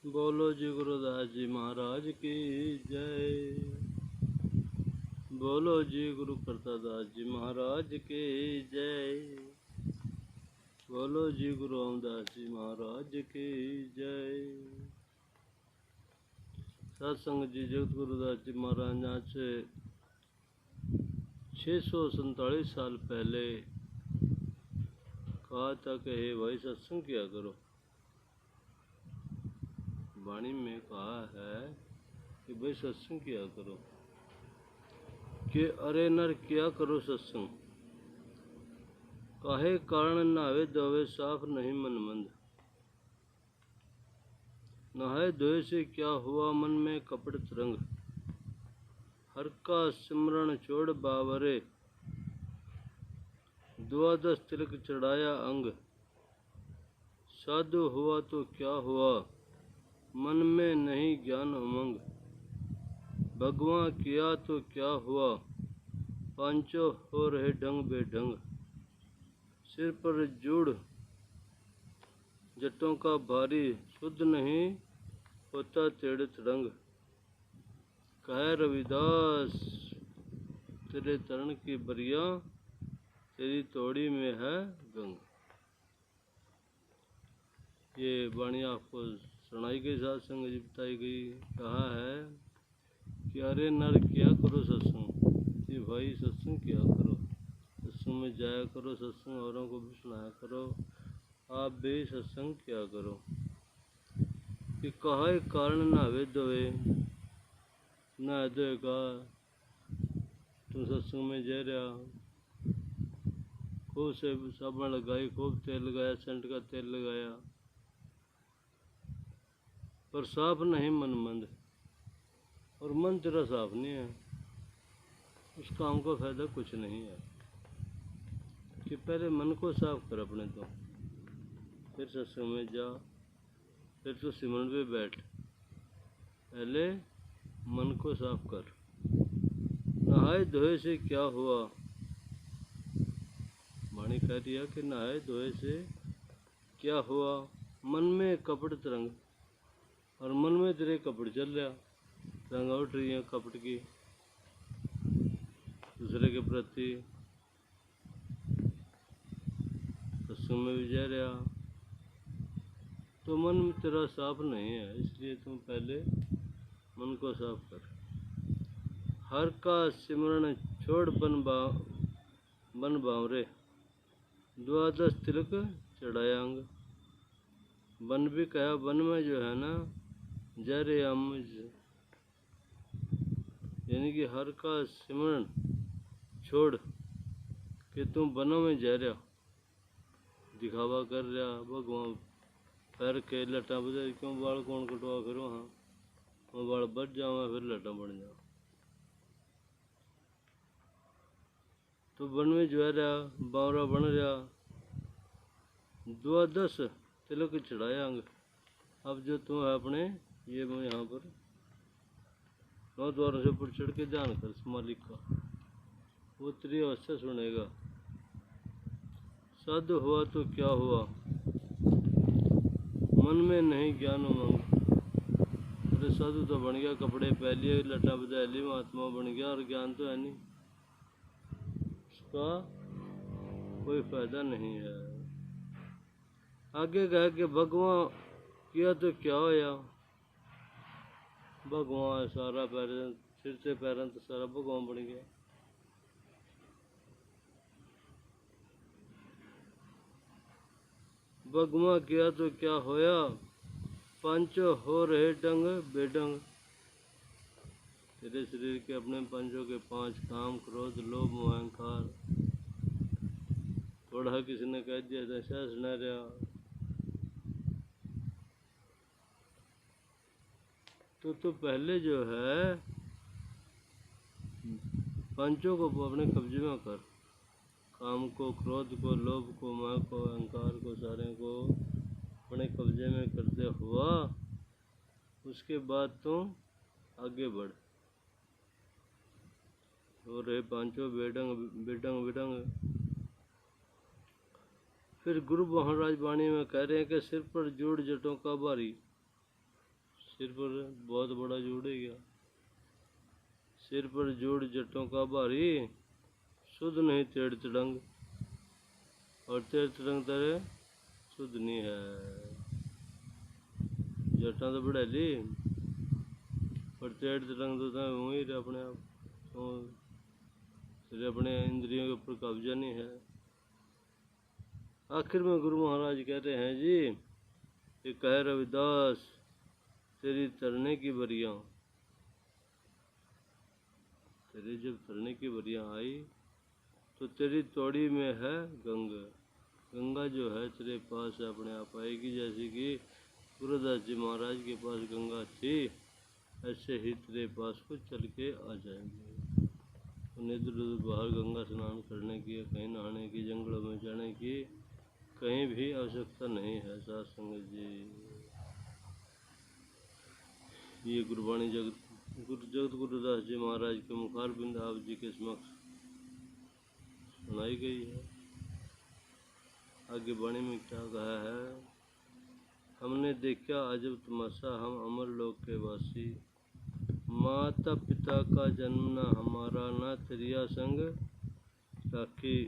बोलो जी गुरुदास जी महाराज की जय। बोलो जी गुरु प्रसादास जी महाराज की जय। बोलो जी गुरु रामदास जी महाराज की जय। सत्संग जी जगत गुरुदास जी महाराज आज से 647 साल पहले कहा था कि हे भाई सत्संग किया करो। वाणी में कहा है कि भाई सत्संग किया करो, कि अरे नर किया करो सत्संग, काहे कारण नहावे धोवे साफ नहीं मन मंद। नहाए धोए से क्या हुआ मन में कपट तरंग, हर का सिमरण छोड़ बावरे, द्वादश तिलक चढ़ाया अंग। साधु हुआ तो क्या हुआ, मन में नहीं ज्ञान उमंग। भगवान किया तो क्या हुआ, पांचों हो रहे ढंग बेढंग। सिर पर जूड़ जटों का भारी, शुद्ध नहीं होता तेड़ तड़ंग। कहे रविदास तेरे तरण की बरिया, तेरी तोड़ी में है गंग। ये वाणी आपको सुनाई गई, सत्संग जी बताई गई। कहा है कि अरे नर किया करो सत्संग, कि भाई सत्संग किया करो, सत्संग में जाया करो, सत्संग औरों को भी सुनाया करो, आप भी सत्संग किया करो। कि कहा कारण नहावे धोए, नहा धोएगा तुम सत्संग में जा रहा, खूब से साबुन लगाई, खूब तेल लगाया, सेंट का तेल लगाया, पर साफ नहीं मन मंद, और मन तेरा साफ नहीं है, उस काम का फायदा कुछ नहीं है। कि पहले मन को साफ कर अपने, तो फिर सत्संग में जा, फिर तो सिमरन पे बैठ। पहले मन को साफ कर। नहाए धोए से क्या हुआ, वाणी कह रही है कि नहाए धोए से क्या हुआ, मन में कपट तरंग, और मन में तेरे कपट चल रहा, तरंग उठ रही है कपट की दूसरे के प्रति, सत्संग में भी जा रहा, तो मन तेरा साफ नहीं है। इसलिए तुम पहले मन को साफ कर। हर का सिमरन छोड़ बन बावरे, द्वादश तिलक चढ़ाया अंग। वन भी कहा, वन में जो है ना जरे अमुज, यानी कि हर का सिमरन छोड़ कि तुम वनों में जा रहा, दिखावा कर रहा, भगवान पैर के लटा बजा, क्यों बाल कौन कटवा फिर वहाँ, मैं बाल बच जाऊँ फिर लटा बन जाऊँ। तो वन में जो रहा, बावरा बन रहा, द्वादश तिलक चढ़ाया अंग। अब जो तुम है अपने ये मैं यहाँ पर 9 द्वारों से ऊपर चढ़ के ध्यान कर मालिक का, वो तेरी अवस्था सुनेगा। साधु हुआ तो क्या हुआ, मन में नहीं ज्ञान उमंग। अरे साधु तो बन गया, कपड़े पहन लिए, लटा बजा ली, महात्मा बन गया, और ज्ञान तो है नहीं, उसका कोई फायदा नहीं है। आगे कहा कि भगवान किया तो क्या होया, भगवान सारा पैर सिर से पैरों तो सारा भगवान बन गया। भगवान किया तो क्या होया, पांचों हो रहे डंग बेडंग। तेरे शरीर के अपने पंचों के 5 काम, क्रोध लोभ मोह अहंकार, थोड़ा किसी ने कह दिया था ऐसा सुना रहा, तो पहले जो है पंचों को अपने कब्जे में कर, काम को, क्रोध को, लोभ को, मोह को, अहंकार को, सारे को अपने कब्जे में करते हुआ, उसके बाद तुम आगे बढ़। और रहे पांचों बेडंग बेडंग बेडंग। फिर गुरु महाराज वाणी में कह रहे हैं कि सिर पर जोड़ जटों का भारी, सिर पर बहुत बड़ा जोड़ है क्या? सिर पर जोड़ जटों का भारी, शुद्ध नहीं तेड़ तिड़ंग, और तेड़ तिड़ंग तेरे शुद्ध नहीं है। जटा तो बढ़ैली पर तेड़ तिड़ंग तो वहीं अपने आप तो तेरे अपने इंद्रियों के ऊपर कब्जा नहीं है। आखिर में गुरु महाराज कहते हैं जी, ये कह रविदास तेरी तरने की बरियां, तेरी जब तरने की बरियां आई तो तेरी तोड़ी में है गंगा। गंगा जो है तेरे पास अपने आप आएगी, जैसे कि गुरुदास जी महाराज के पास गंगा थी, ऐसे ही तेरे पास को चल के आ जाएंगे। उन्हें इधर उधर बाहर गंगा स्नान करने की, कहीं नहाने की, जंगलों में जाने की कहीं भी आवश्यकता नहीं है। साध संगत जी, ये गुरबाणी जगत गुरुदास जी महाराज के मुखारबिंद आप जी के समक्ष सुनाई गई है। आगे वाणी में क्या कहा है? हमने देखा अजब तमाशा, हम अमर लोक के वासी, माता पिता का जन्म न हमारा, न त्रिया संग राखी,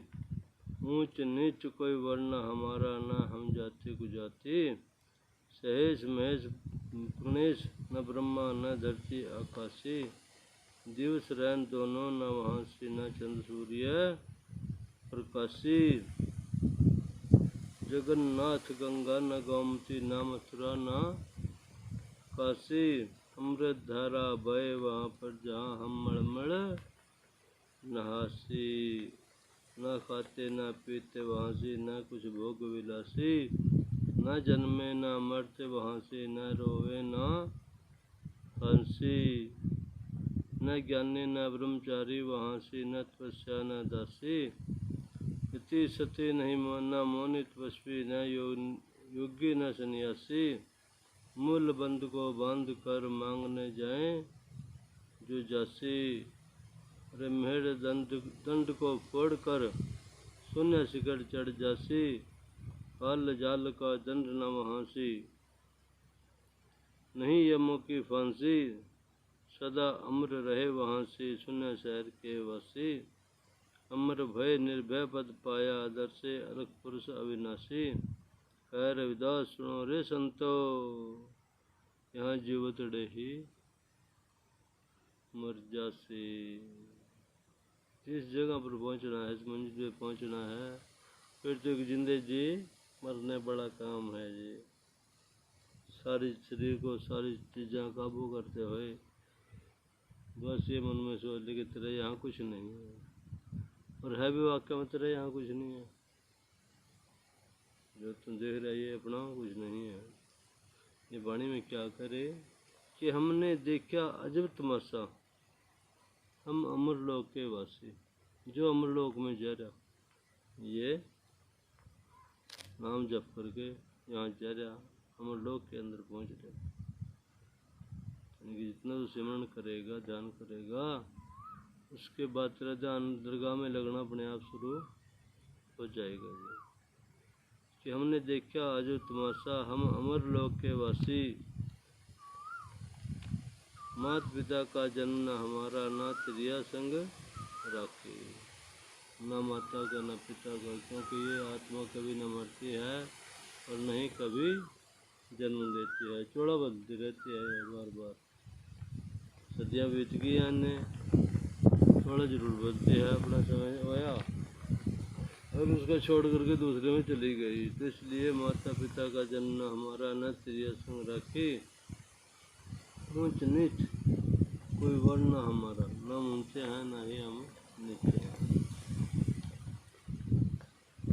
ऊंच नीच कोई वर्ण हमारा, न हम जाति कुजाति, सहेश महेश गणेश न ब्रह्मा न धरती आकाशी, दिवस रैन दोनों न वहांसी, न चंद्र सूर्य प्रकाशी, जगन्नाथ गंगा न गोमती, न मथुरा न काशी, अमृत धारा बहे वहाँ पर जहाँ हम मड़मड़ नहासी, न खाते न पीते वहाँ से, न कुछ भोग विलासी, न जन्मे न मरते वहाँ से, न रोवे न हंसी, न ज्ञानी न ब्रह्मचारी वहाँ से, न तपस्या न दासी, इति सती नहीं न मौनी तपस्वी, न योगी न सन्यासी, मूल बंद को बांध कर मांगने जाए जो जासी, अरे मेढ़ दंड को फोड़ कर शून्य शिखर चढ़ जासी, काल जाल का दंड न वहांसी, नहीं यमों की फांसी, सदा अमर रहे वहाँ से, शून्य शहर के वासी, अमर भय निर्भय पद पाया, आदर से अलग पुरुष अविनाशी, कह रविदास सुनो रे संतो, यहाँ जीवत ही मर जासी। जिस जगह पर पहुँचना है, इस मंजिल पे पहुँचना है, फिर तो एक जिंदे जी मरने बड़ा काम है जी। सारी शरीर को सारी चीज़ें काबू करते हुए बस ये मन में सोच ले कि तेरे यहाँ कुछ नहीं है, और है भी वाक्य में तेरे यहाँ कुछ नहीं है, जो तुम देख रहे ये अपना कुछ नहीं है। ये वाणी में क्या करे कि हमने देखा अजब तमाशा, हम अमरलोक के वासी, जो अमरलोक में जा रहा ये नाम जप करके यहाँ जा रहा अमरलोक के अंदर पहुँच रहे, यानी कि जितना तो सिमरन करेगा, ध्यान करेगा, उसके बाद तेरा ध्यान दरगाह में लगना अपने आप शुरू हो जाएगा जी। कि हमने देखा आज तमाशा, हम अमरलोक के वासी, माता पिता का जन्म न हमारा, ना त्रिया संग राखी, न माता का न पिता का, क्योंकि ये आत्मा कभी न मरती है और न ही कभी जन्म लेती है, चौड़ा बदलती रहती है बार बार। सदियाँ बीत गई ने थोड़ा जरूर बदलती है, अपना समय आया और उसको छोड़ करके दूसरे में चली गई। तो इसलिए माता पिता का जन्म हमारा, न त्रिया संग राखी, ऊंच नीच कोई वर्ण हमारा, न हम ऊंचे हैं न ही हम नीचे हैं,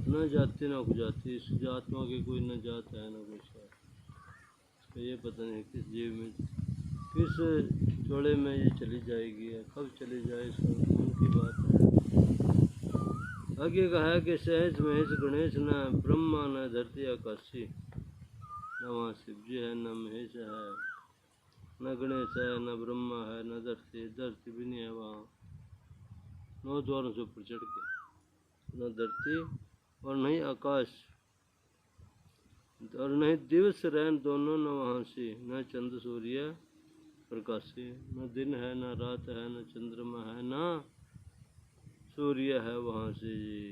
न जाति न उपजाति, इस आत्मा की कोई न जात है न कुछ है। इसका ये पता नहीं किस जीव में किस जोड़े में ये चली जाएगी है, कब चली जाए इसका उनकी बात है। आगे कहा कि सहज महेश गणेश न ब्रह्मा न धरती आकाशी, न वहाँ शिव जी है न महेश है, न गणेश है न ब्रह्मा है, न धरती भी नहीं है वहाँ, 9 द्वारों से ऊपर चढ़ के, न धरती और नहीं आकाश, और नहीं दिवस रहन दोनों न वहाँ से, न चंद्र सूर्य प्रकाशी, न दिन है न रात है, न चंद्रमा है न सूर्य है वहाँ से जी।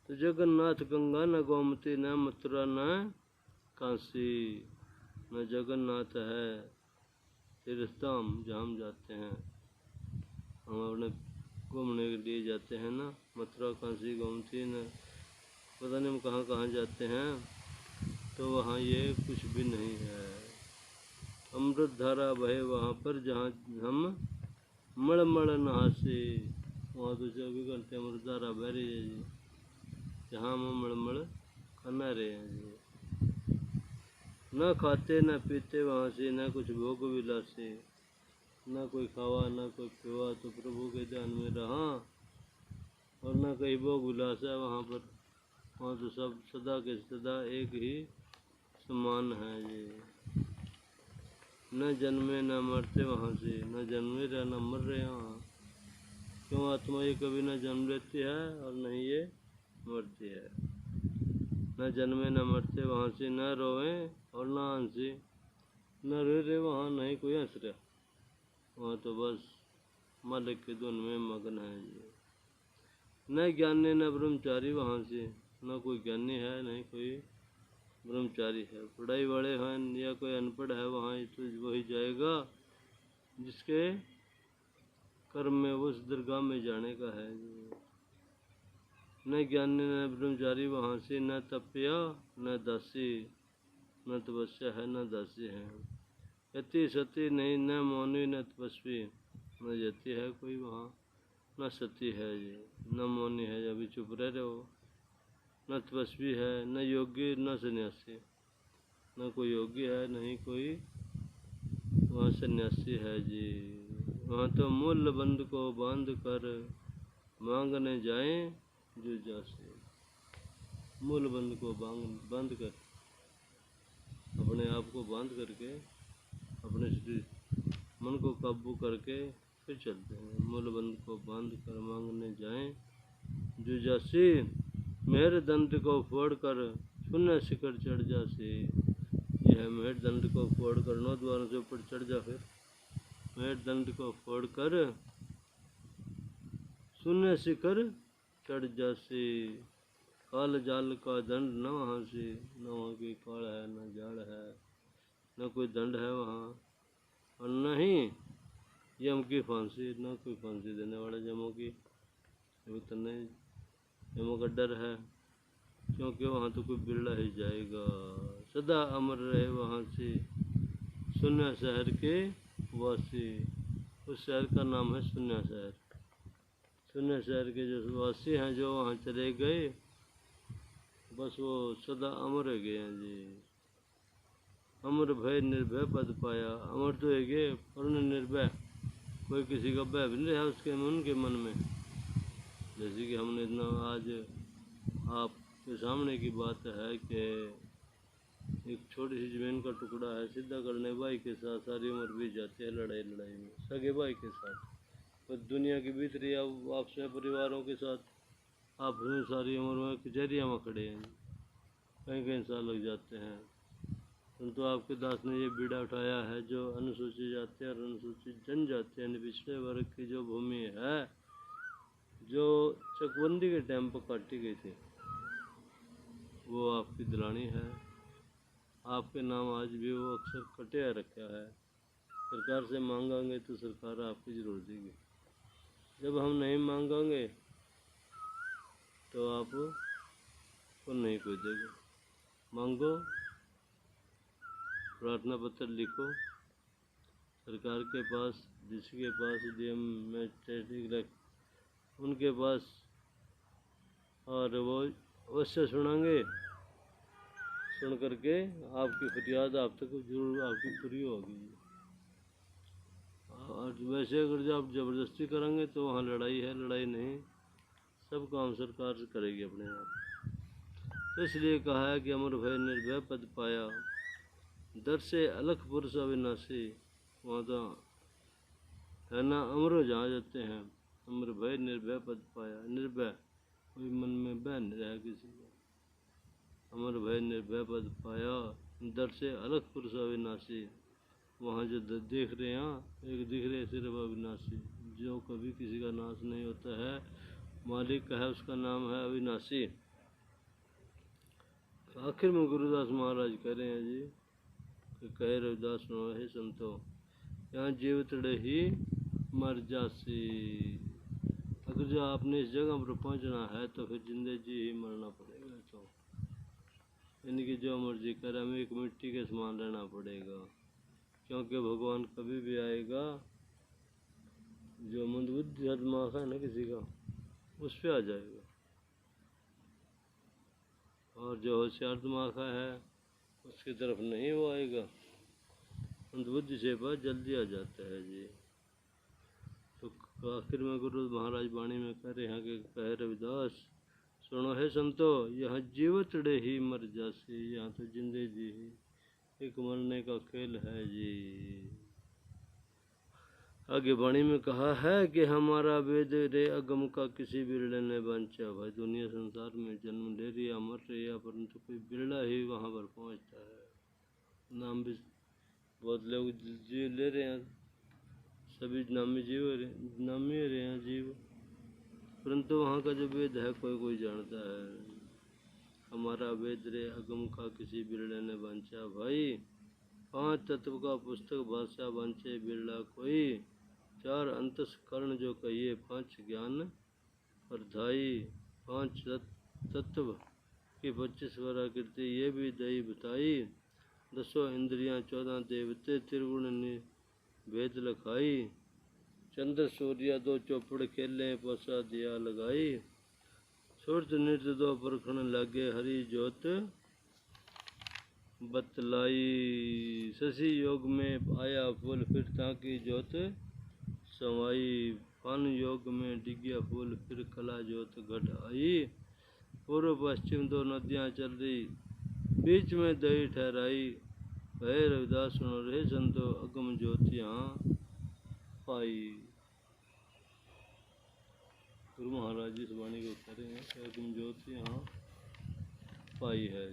तो जगन्नाथ गंगा न गोमती न मथुरा न काशी, न जगन्नाथ है तीर्थधाम जहाँ हम जाते हैं, हम अपने घूमने के लिए जाते हैं ना, मथुरा काशी गोमती न पता नहीं हम कहाँ कहाँ जाते हैं, तो वहाँ ये कुछ भी नहीं है। अमृत धारा बहे वहाँ पर जहाँ हम मड़ मड़ नहासे, वहाँ तो 24 घंटे अमृत धारा बह रही है जी, जहाँ हम मड़ मड़ खना रहे हैं जी। न खाते न पीते वहाँ से, न कुछ भोग विलासे, न कोई खावा न कोई पीवा, तो प्रभु के ध्यान में रहा, और न कहीं भोग विलास है वहाँ पर, वहाँ तो सब सदा के सदा एक ही समान है जी। न जन्मे न मरते वहाँ से, न जन्मे रहे न मर रहे यहाँ, क्यों आत्मा ये कभी न जन्म लेती है और न ही ये मरती है। न जन्मे न मरते वहाँ से, न रोए और न हंसी, न रो रहे वहाँ नहीं कोई हंस रहा, वहाँ तो बस मालिक के धुन में मगन है जी। न ज्ञानी न ब्रह्मचारी वहाँ से, न कोई ज्ञानी है नहीं कोई ब्रह्मचारी है। पढ़ाई वाले हैं या कोई अनपढ़ है वहाँ तो वही जाएगा जिसके कर्म में उस दरगाह में जाने का है जी। न ज्ञानी न ब्रह्मचारी वहाँ से, न तपया न दासी, न तपस्या है न दासी है। यति सती नहीं न मौनी न तपस्वी, न यति है कोई वहाँ न सती है जी, न मौनी है अभी चुप रह रहे हो, न तपस्वी है न योगी न सन्यासी, न कोई योगी है नहीं कोई वहाँ सन्यासी है जी। वहाँ तो मूल बंद को बांध कर मांगने जाएं जो जासे, मूल बंद को बांध कर अपने आप को बांध करके अपने शरीर मन को काबू करके फिर चलते हैं। मूल बंद को बांध कर मांगने जाएं जो जासी, मेहर दंड को फोड़ कर शून्य शिखर चढ़ जासे। यह मेहर दंड को फोड़ कर 9 द्वारों से ऊपर चढ़ जा, फिर मेहर दंड को फोड़ कर शून्य शिखर चढ़ जासे। काल जाल का दंड न वहाँ से, न वहाँ की काल है न जाल है, न कोई दंड है वहाँ, और न ही यम की फांसी, न कोई फांसी देने वाला यमों की तो नहीं, यमों का डर है, क्योंकि वहाँ तो कोई बिरला ही जाएगा। सदा अमर रहे वहाँ से शून्य शहर के वासी, उस शहर का नाम है शून्य शहर। शून्य शहर के जो वासी हैं जो वहाँ चले गए, बस वो सदा अमर हो गए हैं जी। अमर भय निर्भय पद पाया, अमर तो है गए पर निर्भय, कोई किसी का भय भी नहीं रहा उसके उनके मन में। जैसे कि हमने इतना आज आपके सामने की बात है कि एक छोटी सी जमीन का टुकड़ा है, सीधा करने भाई के साथ सारी उम्र बीत जाती है लड़ाई में, सगे भाई के साथ, तो दुनिया की बीत रही है आपसे परिवारों के साथ, आप सारी उम्र में कचहरिया में खड़े हैं, कहीं कहीं साल लग जाते हैं। परंतु आपके दास ने ये बीड़ा उठाया है, जो अनुसूचित जाति और अनुसूचित जनजाति यानी पिछड़े वर्ग की जो भूमि है, जो चकबंदी के टाइम पर काटी गई थी, वो आपकी दिलानी है। आपके नाम आज भी वो अक्सर कटे रखा है। सरकार से मांगेंगे तो सरकार आपकी जरूर देगी, जब हम नहीं मांगेंगे तो आप को नहीं कोई देगा। मांगो, प्रार्थना पत्र लिखो सरकार के पास, जिसके पास डीएम मैजिस्ट्रेट रख उनके पास, और वो अवश्य सुनेंगे, सुन करके आपकी फरियाद आप तक जरूर आपकी पूरी होगी। और वैसे अगर जब आप ज़बरदस्ती करेंगे तो वहाँ लड़ाई है, लड़ाई नहीं, सब काम सरकार करेगी अपने आप। तो इसलिए कहा है कि अमर भय निर्भय पद पाया, दर से अलख पुरुष अविनाशी, वहाँ तो है ना अमर जहाँ जाते हैं, अमर भय निर्भय पद पाया, निर्भय कोई मन में भय नहीं रहा किसी का, अमर भय निर्भय पद पाया, दर से अलग पुरुष अविनाशी। वहाँ जो देख रहे हैं एक दिख रहे सिर्फ अविनाशी, जो कभी किसी का नाश नहीं होता है, मालिक का है, उसका नाम है अविनाशी। आखिर में गुरुदास महाराज कह रहे हैं जी कि कहे रविदास सुनो हे संतो, यहाँ जीव तड़े ही मर जासी। अगर जो आपने इस जगह पर पहुँचना है तो फिर जिंदगी जी ही मरना पड़ेगा। तो इनकी जो मर्जी करे, हमें एक मिट्टी के समान रहना पड़ेगा, क्योंकि भगवान कभी भी आएगा। जो मंदबुद्धि दिमाग है ना किसी का, उस पर आ जाएगा, और जो होशियार दिमाग है उसकी तरफ नहीं वो आएगा। मंदबुद्धि से बात जल्दी आ जाता है जी। तो आखिर में गुरु महाराज वाणी में कह रहे हैं कि कहे रविदास सुनो है संतो, यहाँ जीवत रे ही मर जासी। यहाँ तो जिंदगी जी ही एक मरने का खेल है जी। आगे वाणी में कहा है कि हमारा वेद रे अगम का किसी बिरले ने बंचा। भाई दुनिया संसार में जन्म ले रही है, मर रही है, परंतु कोई बिरला ही वहाँ पर पहुँचता है। नाम भी बहुत लोग जीव ले रहे हैं, सभी नामी रहे हैं जीव, परंतु वहाँ का जो वेद है कोई कोई जानता है। हमारा वेद रे अगम का किसी बिरले ने बंचा। भाई 5 तत्व का पुस्तक भाषा बंचे बिरला कोई। 4 अंतस्करण जो कहिए, 5 ज्ञान परधाई। 5 तत्व की 25 वराकृति ये भी दई बताई। 10 इंद्रियां 14 देवते त्रिगुण भेद लखाई। चंद्र सूर्य 2 चौपड़ खेले पोसा दिया लगाई। सुरत नृत्य 2 परखण लागे हरि जोत बतलाई। शशि योग में आया फूल फिर ताकि जोत समाई। फन योग में डिग्या फूल फिर कला जोत घट आई। पूर्व पश्चिम 2 नदियाँ चल रही, बीच में दही ठहराई। भय रविदास सुनो रे संतो, अगम ज्योतियाँ पाई। गुरु महाराज जी इस वाणी को कह रहे हैं कि अगम ज्योतियाँ पाई है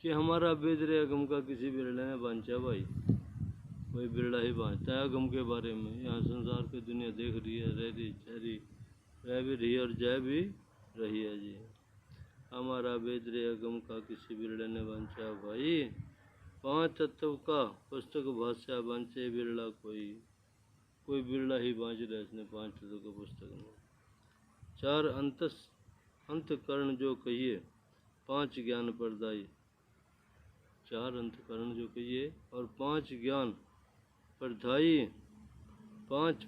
कि हमारा वेद रे अगम का किसी बिरले ने बांचा। भाई कोई बिरला ही बांचता है अगम के बारे में। यहाँ संसार की दुनिया देख रही है, रह रही, चह रही, रह भी रही है और जय भी रही है जी। हमारा वेद रे अगम का किसी बिरले ने बांचा। भाई 5 तत्व का पुस्तक भाषा बांचे बिरला कोई। कोई बिरला ही बांच रहा है इसने 5 तत्व का पुस्तक में। 4 अंतकरण जो कहिए, 5 ज्ञान प्रदाई। 4 अंतकरण जो कहिए और 5 ज्ञान प्रदाई। 5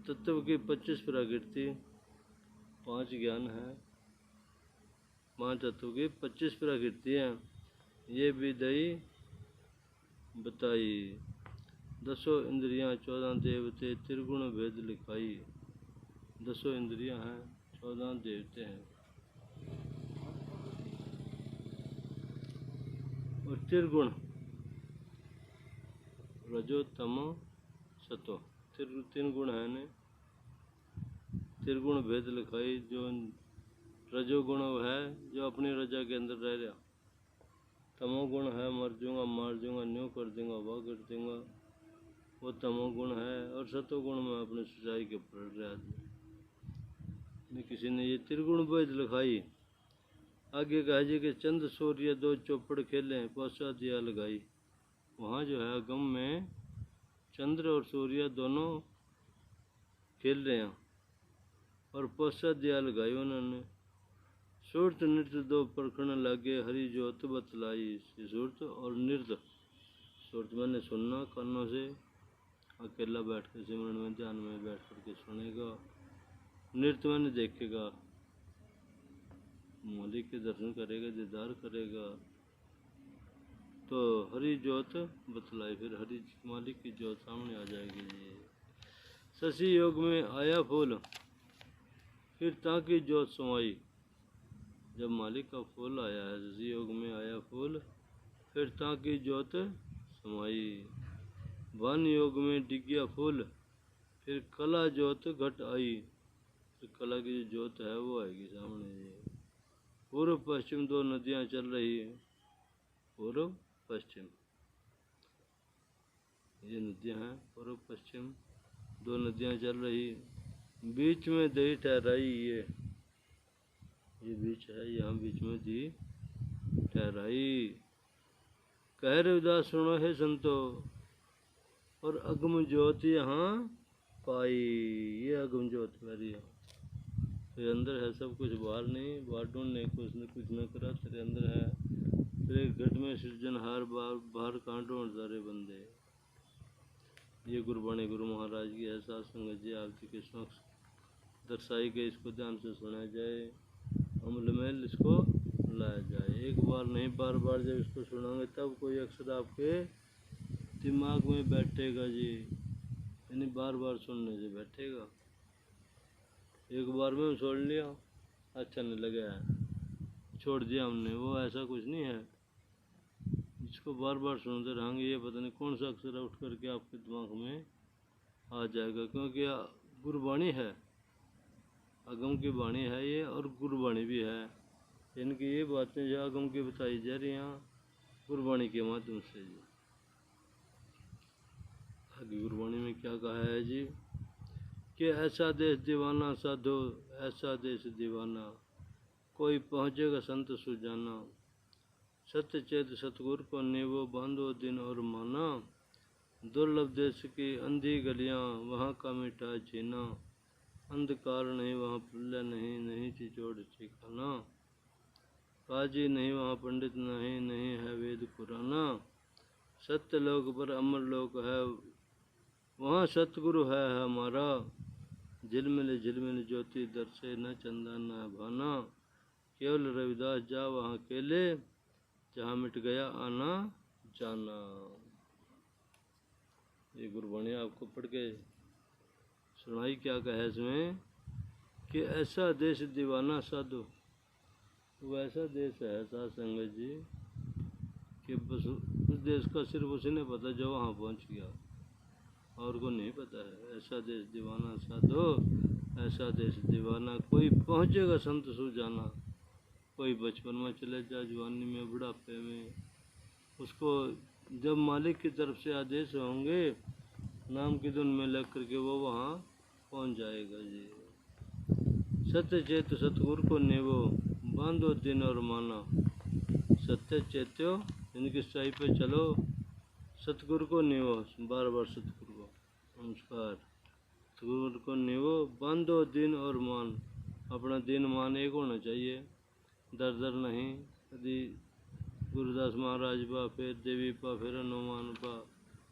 तत्व की 25 प्रकृति। 5 ज्ञान है, 5 तत्व की 25 प्रकृति हैं, ये भी दई बताई। 10 इंद्रियां 14 देवते त्रिगुण भेद लिखाई। 10 इंद्रियां हैं, 14 देवते हैं और त्रिगुण रजो तमो सतो, 3 गुण है ने। त्रिगुण भेद लिखाई। जो रजोगुण है जो अपनी रजा के अंदर रह रहा। तमोगुण है मर जाऊंगा, मार जाऊंगा, न्यू कर दूंगा, वह कर दूंगा, वो तमोगुण है। और सतोगुण में अपनी सच्चाई के पलट रहा आदमी। किसी ने ये त्रिगुण भेद लिखाई। आगे कहा जी कि चंद्र सूर्य 2 चौपड़ खेले पोसा दिया लगाई। वहाँ जो है गम में चंद्र और सूर्य दोनों खेल रहे हैं और पोसा दिया लगाई उन्होंने। सूरत नृत्य 2 परखण लागे हरि जोत बतलाई। सूरत और नृत्य, सूरत मैंने सुनना कानों से, अकेला बैठ कर सिमरन में ध्यान में बैठ कर के सुनेगा। नृत्य मैंने देखेगा, मालिक के दर्शन करेगा, दीदार करेगा, तो हरि जोत बतलाई। फिर हरि मालिक की जोत सामने आ जाएगी जी। शशि योग में आया फूल फिर ताकि जोत समाई। जब मालिक का फूल आया है, शशि योग में आया फूल फिर ताकि जोत समाई। वन योग में डिग्या फूल फिर कला जोत घट आई। फिर कला की जो जोत है वो आएगी सामने। पूर्व पश्चिम दो नदियाँ चल रही हैं। पूर्व पश्चिम ये नदियाँ हैं, पूर्व पश्चिम दो नदियाँ चल रही, बीच में दही ठहराई। ये बीच है, यहाँ बीच में दी ठहराई। कह रविदास सुनो है संतो, और अगम ज्योति यहाँ पाई। ये अगम ज्योति मेरी है, तेरे अंदर है सब कुछ, बाहर नहीं। बाहर ढूंढने कुछ न करा, तेरे अंदर है। तेरे घट में सृजनहार, बाहर कहाँ ढूंढता रे बंदे। ये गुरबाणी गुरु महाराज की है, साथ संगत जी आप जी के समक्ष दर्शाई गई। इसको ध्यान से सुना जाए, अमल में इसको लाया जाए। एक बार नहीं, बार बार जब इसको सुनाओगे तब कोई अक्षर आपके दिमाग में बैठेगा जी, यानी बार बार सुनने से बैठेगा। एक बार में छोड़ लिया, अच्छा नहीं लगा है, छोड़ दिया हमने, वो ऐसा कुछ नहीं है। इसको बार बार सुनते रहेंगे, ये पता नहीं कौन सा अक्षर उठ करके आपके दिमाग में आ जाएगा। क्योंकि गुरबाणी है, अगम की वाणी है ये, और गुरबाणी भी है। इनकी ये बातें जो अगम की बताई जा रही हैं गुरबाणी के माध्यम से जी। आगे गुरबाणी में क्या कहा है जी, कि ऐसा देश दीवाना साधो, ऐसा देश दीवाना, कोई पहुँचेगा संत सुजाना। सत्य चेत सतगुरु को नेवो, बांधो दिन और माना। दुर्लभ देश की अंधी गलियाँ, वहाँ का मीठा जीना। अंधकार नहीं वहाँ प्रलय नहीं, नहीं चिचोड़ ठिकाना। काजी नहीं वहाँ पंडित नहीं, नहीं है वेद पुराना। सत्य लोक पर अमर लोक है, वहाँ सतगुरु है हमारा। झिलमिल झिलमिल ज्योति दर्शे, न चंदा न भाना। केवल रविदास जा वहाँ अकेले, जहाँ मिट गया आना जाना। ये गुरबाणी आपको पढ़ के सुनाई। क्या कहा इसमें, कि ऐसा देश दीवाना साधो, वैसा देश है साध संगत जी कि बस उस देश का सिर्फ उसी ने पता जो वहाँ पहुँच गया, और को नहीं पता है। ऐसा देश दीवाना साधो, ऐसा देश दीवाना, कोई पहुँचेगा संत सुजाना। कोई बचपन में चले जा, जवानी में, बुढ़ापे में, उसको जब मालिक की तरफ से आदेश होंगे नाम की धुन में लग करके वो वहाँ पहुँच जाएगा जी। सत्य चेत सतगुरु को नेवो, बांधो दिन और माना। सत्य चेत्यो, इनकी सही पे चलो, सतगुरु को नेवो, बार बार सतगुरु को नमस्कार। सतगुरु को नेवो, बांधो दिन और मान, अपना दिन मान एक होना चाहिए, दर दर नहीं। यदि गुरुदास महाराज पा, फिर देवी पा, फिर हनुमान पा,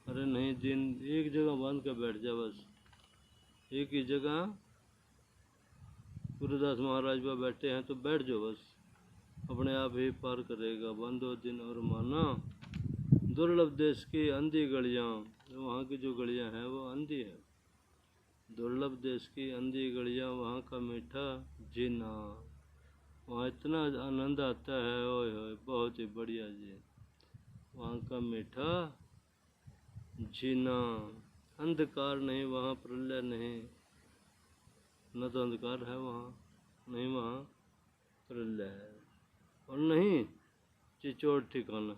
अरे नहीं, दिन एक जगह बांध कर बैठ जा, बस एक ही जगह गुरुदास महाराज पा बैठे हैं तो बैठ जाओ, बस अपने आप ही पार करेगा। बांधो दिन और माना। दुर्लभ देश की अंधी गलियाँ, वहाँ की जो गलियाँ हैं वो अंधी है। दुर्लभ देश की अंधी गलियाँ, वहाँ का मीठा जीना, वहाँ इतना आनंद आता है, ओए होए बहुत ही बढ़िया जी। वहाँ का मीठा जीना। अंधकार नहीं वहाँ प्रलय नहीं, न तो अंधकार है वहाँ, नहीं वहाँ प्रलय है, और नहीं चिचोड़ ठिकाना,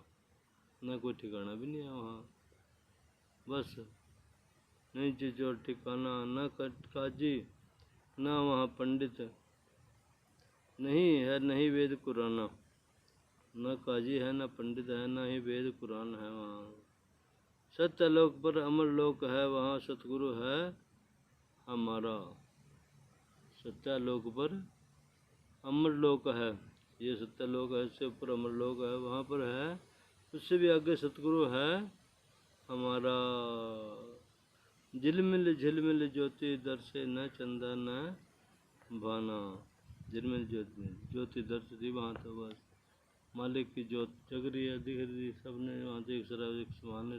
न कोई ठिकाना भी नहीं है वहाँ। बस नहीं चिचोड़ ठिकाना, न काजी न वहाँ पंडित, नहीं है नहीं वेद कुराना। न काजी है, न पंडित है, न ही वेद कुरान है वहाँ। सत्य लोक पर अमर लोक है, वहाँ सतगुरु है हमारा। सत्य लोक पर अमर लोक है, ये सत्य लोक है, इससे ऊपर अमर लोक है, वहाँ पर है, उससे भी आगे सतगुरु है हमारा। झिलमिल झिलमिल ज्योति दर्शे, न चंदा न भाना। झिलमिल ज्योति, ज्योति दर्श थी वहाँ, तो बस मालिक की ज्योत जग रही है, दिख रही, सबने वहाँ देख सरा एक समान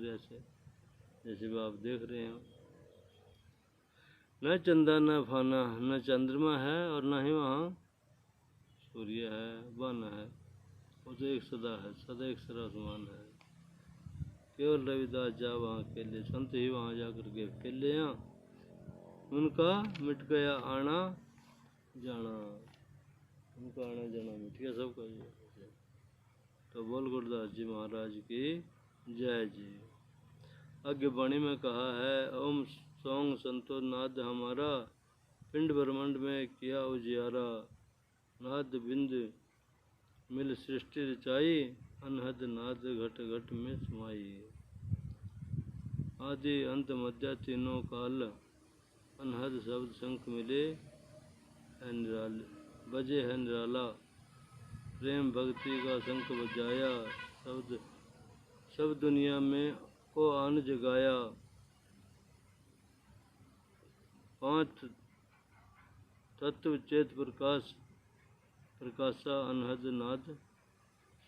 जैसे भी आप देख रहे हैं। न चंदा न फाना, न चंद्रमा है और न ही वहाँ सूर्य है, बन है, वो तो एक सदा है, सदा एक सरा समान है। केवल रविदास जा वहाँ अकेले, संत ही वहाँ जा करके अकेले हैं, उनका मिट गया आना जाना। उनका आना जाना मिट गया सबका। तो बोल गुरदास जी महाराज की जय जी। आगे वाणी में कहा है, ओम सोंग संतो नाद हमारा, पिंड ब्रह्मांड में किया उजियारा, नाद बिंद मिल सृष्टि रचाई, अनहद नाद घट घट में समाई। आदि अंत मध्य तीनों काल, अनहद शब्द शंख मिले है निराले, बजे है निराला, प्रेम भक्ति का शंख बजाया, शब्द सब दुनिया में को आन जगाया। पांच तत्व चेत प्रकाश, प्रकाशा अनहद नाद,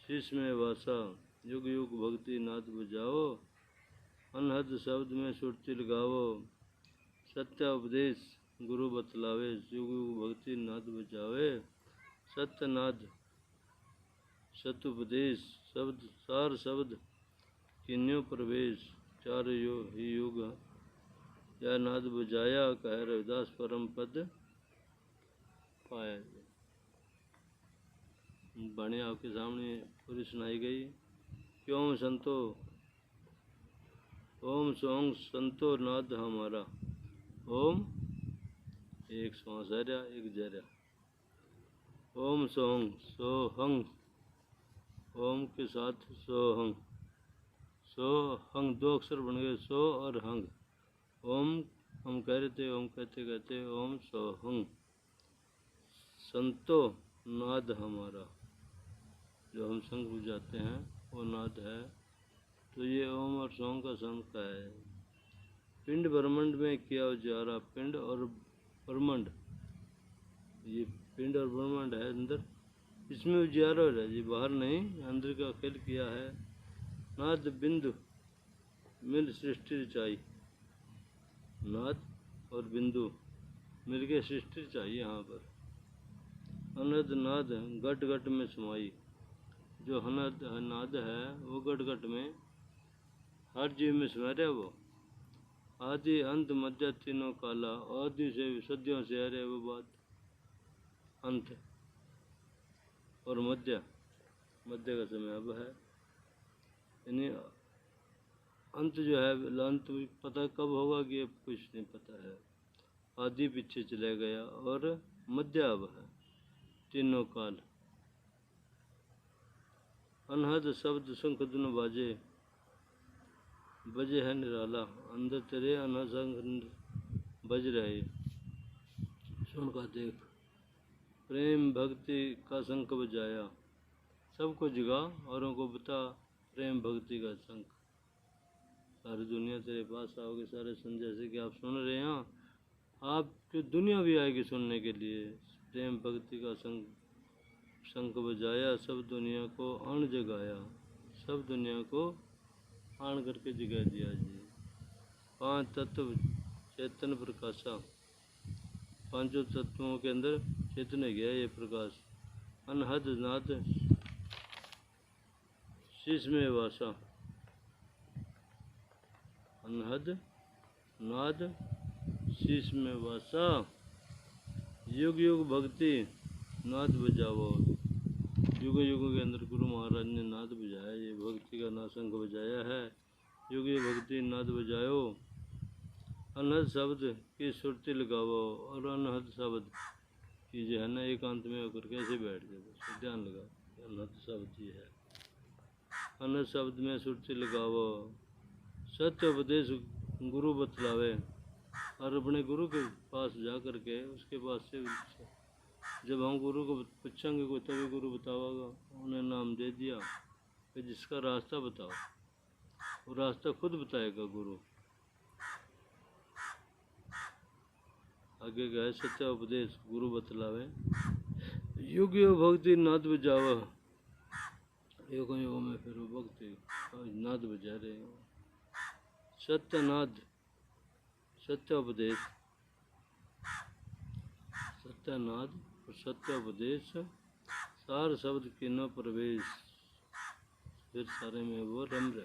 शीश में वासा, युग युग भक्ति नाद बजाओ, अनहद शब्द में सुरती लगाओ, सत्य उपदेश गुरु बतलावे, युग युग भक्ति नाद बजावे, सत्य नाद सतुपदेश, शब्द सार शब्द किन्यो प्रवेश, चार ही युग या नाद बजाया, कह रविदास परम पद पाया। वाणी आपके सामने पूरी सुनाई गई। क्यों संतो, ओम सोंग संतो नाद हमारा। ओम एक श्वास हरा एक जरा, ओम सोंग सोहंग, ओम के साथ सोहंग, सोहंग दो अक्षर बन गए, सो और हंग। ओम हम कह रहे थे, ओम कहते कहते ओम सोहंग, संतो नाद हमारा, जो हम शंख बुझाते हैं वो नाद है। तो ये ओम और सोम का शंख है। पिंड ब्रह्मांड में किया उजारा, पिंड और ब्रह्मांड, ये पिंड और ब्रह्मांड है अंदर, इसमें उजारा हो रहा है जी, बाहर नहीं, अंदर का खेल किया है। नाद बिंदु मिल सृष्टि रचाई, नाद और बिंदु मिल के सृष्टि रचाई यहाँ पर। अनहद नाद घट घट में समाई, जो अनहद नाद है वो घट घट में हर जीव में समा रहा है वो। आदि अंत मध्य तीनों काला, आदि से सदियों से है वो बात, अंत और मध्य, मध्य का समय अब है। यानी अंत जो है, अंत पता कब होगा कि अब कुछ नहीं पता है। आदि पीछे चले गया और मध्य अब है, तीनों काल। अनहद शब्द शंख धुन बाजे, बजे है निराला, अंदर तेरे अनहद शंख बज रहे, सुन का देख। प्रेम भक्ति का शंख बजाया, सबको जगा औरों को बता, प्रेम भक्ति का शंख। सारी दुनिया तेरे पास आओगे, सारे सुन, जैसे कि आप सुन रहे हैं, आपकी दुनिया भी आएगी सुनने के लिए। प्रेम भक्ति का शंख बजाया, सब दुनिया को आन जगाया, सब दुनिया को आन करके जगा दिया जी। पांच तत्व चेतन प्रकाशा, पांचों तत्वों के अंदर चेतन गया ये प्रकाश। अनहद नाद शीश में वासा, अनहद नाद शीश में वासा, युग युग भक्ति नाद बजाओ। युग युग के अंदर गुरु महाराज ने नाद बजाया, ये भक्ति का नाद शंख बजाया है। युग युग भक्ति नाद बजाओ, अनहद शब्द की सुरती लगाओ, और अनहद शब्द की जो है ना, एकांत में होकर कैसे बैठ गए, ध्यान लगा, अनहद शब्द ये है। अनहद शब्द में सुरती लगाओ, सत्य उपदेश गुरु बतलावे, और अपने गुरु के पास जा कर के उसके पास से जब हम गुरु को पूछेंगे कोई, तभी गुरु बतावागा। उन्हें नाम दे दिया कि जिसका रास्ता बताओ, वो रास्ता खुद बताएगा गुरु। आगे गए सत्य उपदेश गुरु बतलावे, युग युग भक्ति नाद बजावा, युग युग में फिर वो भक्ति नाद बजा रहे हैं। सत्य नाद सत्य उपदेश, सत्य नाद और सत्य उपदेश, सार शब्द किन्नो प्रवेश, फिर सारे में वो रम्र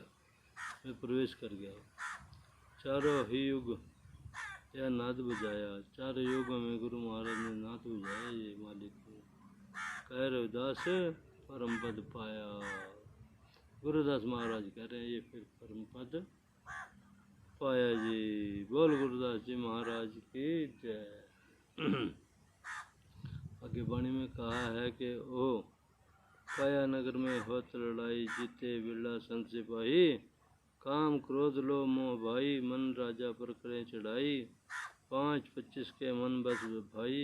में प्रवेश कर गया। चारों ही युग या नाद बजाया, चारों युग में गुरु महाराज ने नाद बजाया, ये मालिक कह रविदास परम पद पाया। गुरुदास महाराज कह रहे हैं ये फिर परम पद पाया जी। बोल गुरुदास जी महाराज की जय। आगे वाणी में कहा है कि ओ काया नगर में होत लड़ाई, जीते बिरला संत सिपाही, काम क्रोध लो मोह भाई, मन राजा पर करें चढ़ाई, 5-25 के मन बस भाई,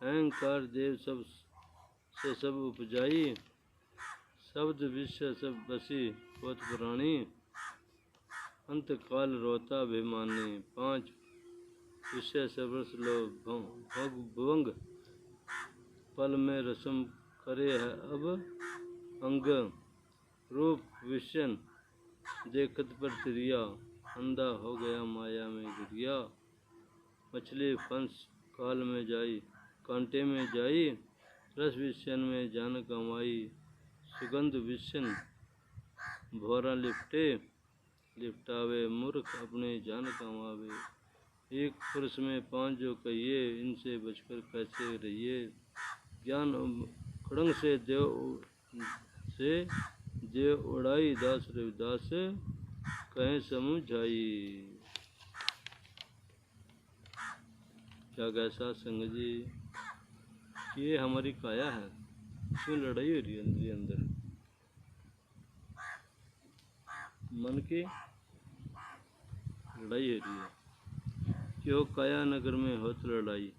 अहंकार देव सब से सब उपजाई, शब्द विषय सब बसी होत प्राणी, अंत काल रोता अभिमानी, 5 विषय सबरस लो भंग, पल में रसम करे है अब अंग, रूप विषय देखत पर तिरिया, अंधा हो गया माया में गिरिया, मछली फंस काल में जाई, कांटे में जाई, रस विषय में जान कमाई, सुगंध विषय भोरा लिपटे, लिपटावे मूर्ख अपने जान कमावे, एक पुरुष में 5 जो कहिए, इनसे बचकर कैसे रहिए, ज्ञान खड़ंग से देव उड़ाई, दास रविदास कहें समझाई। क्या कैसा संग जी, ये हमारी काया है, इसमें लड़ाई हो रही है अंदर मन की लड़ाई हो रही है। क्यों काया नगर में होत लड़ाई,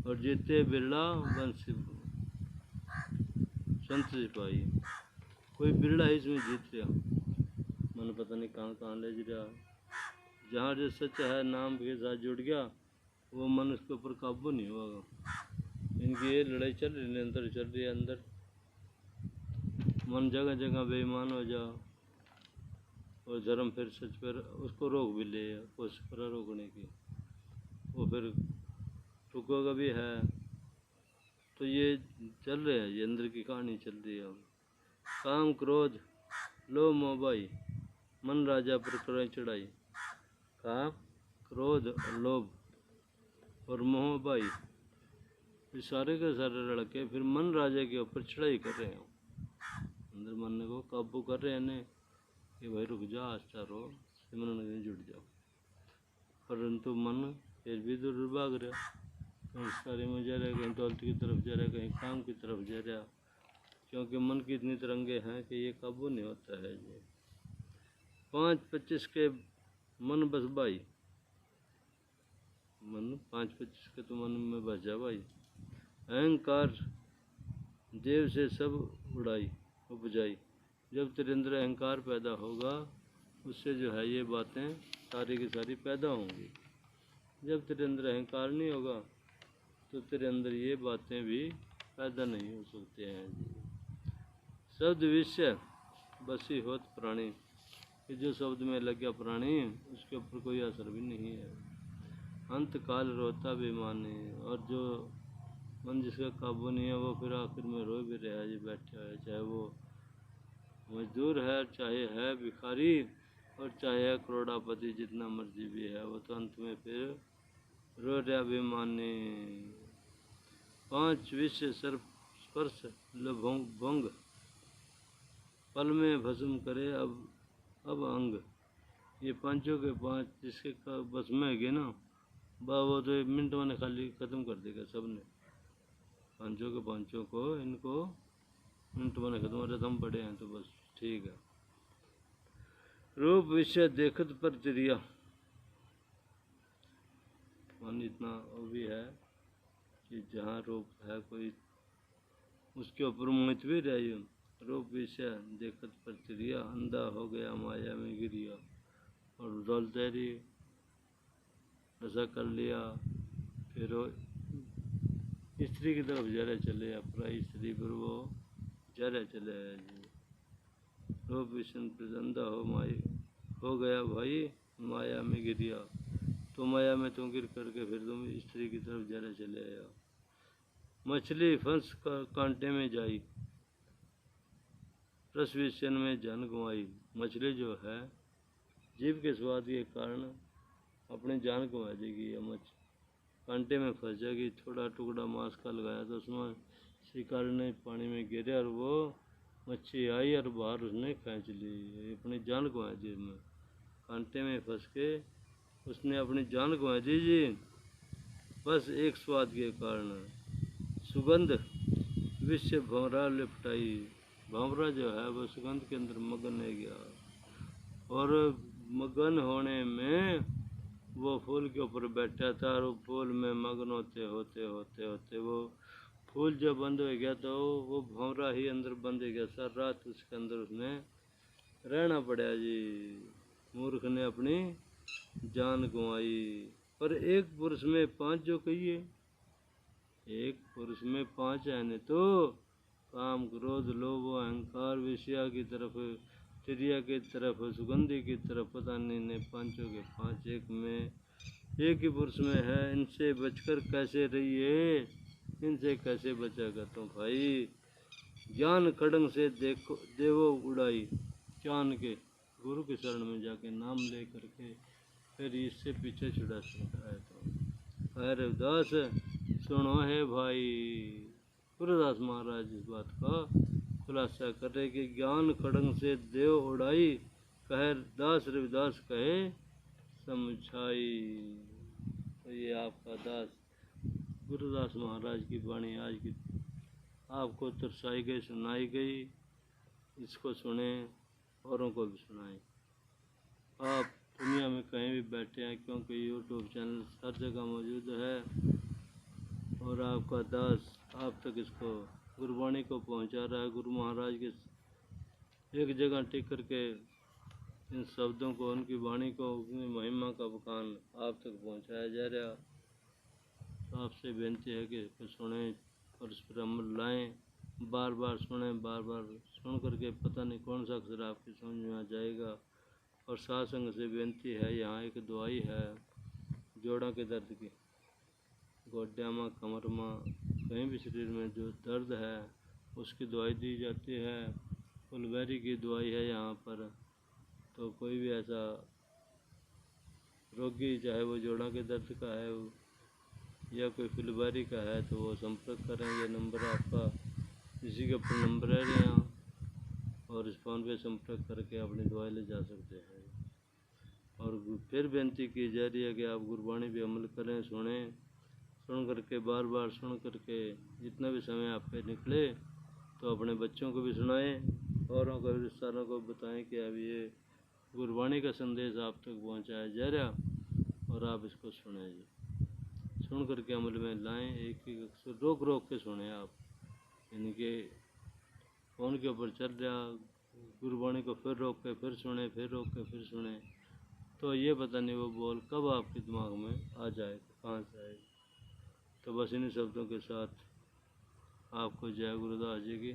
और जीते बिरला वंश संत सिपाही, कोई बिरला ही इसमें जीत रहा, मन पता नहीं कहाँ कहाँ ले जा रहा, जहाँ जो सच है नाम के साथ जुड़ गया वो मन उसके ऊपर काबू नहीं होगा। इनकी ये लड़ाई चल रही है, अंदर चल रही है, अंदर मन जगह जगह बेईमान हो जा, और धर्म फिर सच पर उसको रोक भी ले, कोशिश पर रोकने की, वो फिर रुकोगा भी है। तो ये चल रहे हैं, ये अंदर की कहानी चल रही है। काम क्रोध लो मोबाई, मन राजा पर करें चढ़ाई, काम क्रोध लोभ और मोह भाई, ये सारे के सारे लड़के फिर मन राजा के ऊपर चढ़ाई कर रहे हैं, अंदर मन को काबू कर रहे हैं कि भाई रुक जा, आस्था रहो, सिमरन में जुट जाओ, परंतु मन फिर भी दूर भाग रहा, कहीं सारे में जा रहा है, कहीं दौलत की तरफ जा रहा है, कहीं काम की तरफ जा रहा, क्योंकि मन की इतनी तरंगे हैं कि ये काबू नहीं होता है जी। 5-25 के मन बस भाई, मन 5-25 के तो मन में बस जा भाई, अहंकार देव से सब उड़ाई उपजाई, जब तेरे अंदर अहंकार पैदा होगा उससे जो है ये बातें सारी की सारी पैदा होंगी, जब तेरे अंदर अहंकार नहीं होगा तो तेरे अंदर ये बातें भी पैदा नहीं हो सकते हैं जी। शब्द विषय बसी होत प्राणी, कि जो शब्द में लग गया प्राणी उसके ऊपर कोई असर भी नहीं है, अंत काल रोता बेमानी, और जो मन जिसका काबू नहीं है वो फिर आखिर में रो भी रहा है जी, बैठा है, चाहे वो मजदूर है, चाहे है भिखारी, और चाहे है करोड़ापति, जितना मर्जी भी है, वो तो अंत में फिर रो रहा बेमानी। 5 विषय सर्प स्पर्श भंग, पल में भस्म करे अब अंग, ये पांचों के 5 जिसके बस में है ना, वो तो 1 मिनट में खाली ख़त्म कर देगा सबने, पांचों के पांचों को, इनको मिनट में ख़त्म हो रहा, हम पढ़े हैं तो बस ठीक है। रूप विषय देखत पर तिरिया, मन इतना वो भी है कि जहाँ रूप है कोई उसके ऊपर मोहित भी रही, रूप विषय देखत पर तिरिया, अंधा हो गया माया में गिरिया, और दौलतेरी नशा कर लिया, फिर वो स्त्री की तरफ जा रहे चले, अपना स्त्री पर वो जा रहे चले जी। रूप विषय पर अंधा हो गया भाई माया में गिरिया, तो माया में तुम गिर करके फिर तुम स्त्री की तरफ जा रहे चले आया, मछली फंस कांटे में जाई, रस विषय में जान गंवाई, मछली जो है जीव के स्वाद के कारण अपनी जान गंवा देगी, या कांटे में फंस जाएगी, थोड़ा टुकड़ा मांस का लगाया तो उसमें शिकारी ने पानी में गिरा और वो मच्छी आई और बाहर उसने खींच ली, अपनी जान गंवा दी में, कांटे में फंस के उसने अपनी जान गंवा दी जी, बस एक स्वाद के कारण। सुगंध विष से भंवरा लिपटाई, भंवरा जो है वो सुगंध के अंदर मगन हो गया और मगन होने में वो फूल के ऊपर बैठा था और फूल में मगन होते होते होते होते वो फूल जब बंद हो गया तो वो भंवरा ही अंदर बंद हो गया। सारी रात उसके अंदर उसने रहना पड़ा जी। मूर्ख ने अपनी जान गंवाई। पर एक पुरुष में 5 जो कहिए, एक पुरुष में 5 है नहीं तो काम क्रोध लोभ अहंकार विषया की तरफ, त्रिया की तरफ, सुगंधी की तरफ, पता नहीं ने पांचों के 5 एक में, एक ही पुरुष में है। इनसे बचकर कैसे रहिए, इनसे कैसे बचेगा तो भाई। ज्ञान खड़ंग से देखो देवो उड़ाई, जान के गुरु के शरण में जाके नाम ले करके फिर इससे पीछे छुड़ा सकता है। तो है रविदास सुनो है भाई, गुरुदास महाराज इस बात का खुलासा करे कि ज्ञान खड़ंग से देव उड़ाई, कहे दास रविदास कहे समझाई। तो ये आपका दास गुरुदास महाराज की वाणी आज की आपको दर्शाई गई, सुनाई गई। इसको सुने, औरों को भी सुनाएं। आप दुनिया में कहीं भी बैठे हैं, क्योंकि यूट्यूब चैनल हर जगह मौजूद है और आपका दास आप तक इसको गुरबाणी को पहुंचा रहा है। गुरु महाराज के एक जगह टिक करके इन शब्दों को, उनकी वाणी को, उनकी महिमा का बखान आप तक पहुंचाया जा रहा। तो आपसे बेनती है कि इसको सुने और इस पर अमल लाएँ, बार बार सुने, बार बार सुन करके पता नहीं कौन सा अक्षर आपकी समझ में आ जाएगा। और सासंग से बेनती है, यहाँ एक दवाई है जोड़ों के दर्द की, गोड्या में, कमर में, कहीं भी शरीर में जो दर्द है उसकी दवाई दी जाती है। फुलबेरी की दवाई है यहाँ पर। तो कोई भी ऐसा रोगी, चाहे वो जोड़ों के दर्द का है या कोई फुलबेरी का है, तो वो संपर्क करें। ये नंबर आपका इसी के ऊपर नंबर है यहाँ, और इस फ़ोन पे संपर्क करके अपनी दवाई ले जा सकते हैं। और फिर बेनती की जा रही है कि आप गुरबाणी भी अमल करें, सुन करके, बार बार सुन करके, जितना भी समय आप पे निकले तो अपने बच्चों को भी सुनाएं, औरों को, रिश्तेदारों को बताएं कि अब ये गुरबाणी का संदेश आप तक पहुंचाया जा रहा और आप इसको सुने जी। सुन करके अमल में लाएं, एक एक अक्षर रोक रोक के सुने आप। इनके फ़ोन के ऊपर चल रहा गुरबाणी को फिर रोक के फिर सुने, फिर रोक के फिर सुने, तो ये पता नहीं वो बोल कब आपके दिमाग में आ जाए, कहाँ से आए। तो बस इन्हीं शब्दों के साथ आपको जय गुरुदास जी की।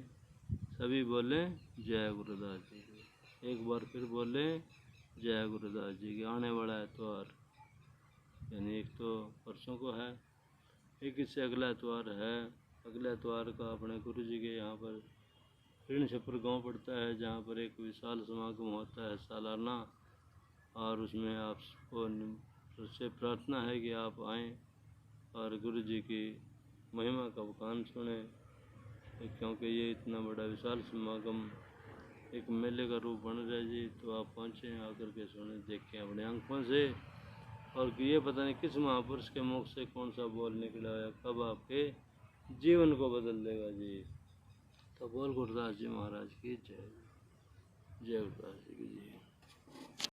सभी बोलें जय गुरुदास जी की। एक बार फिर बोलें जय गुरुदास जी की। आने वाला एतवार, यानी एक तो परसों को है, एक इससे अगला एतवार है। अगले एतवार का अपने गुरु जी के यहाँ पर ऋण छपर गाँव पड़ता है, जहाँ पर एक विशाल समागम होता है सालाना। और उसमें आपको से प्रार्थना है कि आप आएँ और गुरु जी की महिमा का बखान सुने, क्योंकि ये इतना बड़ा विशाल समागम एक मेले का रूप बन रहा है जी। तो आप पहुँचें, आकर के सुने, देखें अपने आंखों से, और ये पता नहीं किस महापुरुष के मुख से कौन सा बोल निकला है, कब आपके जीवन को बदल देगा जी। तो बोल गुरुदास जी महाराज की जय, जय गुरुदास जी की जय।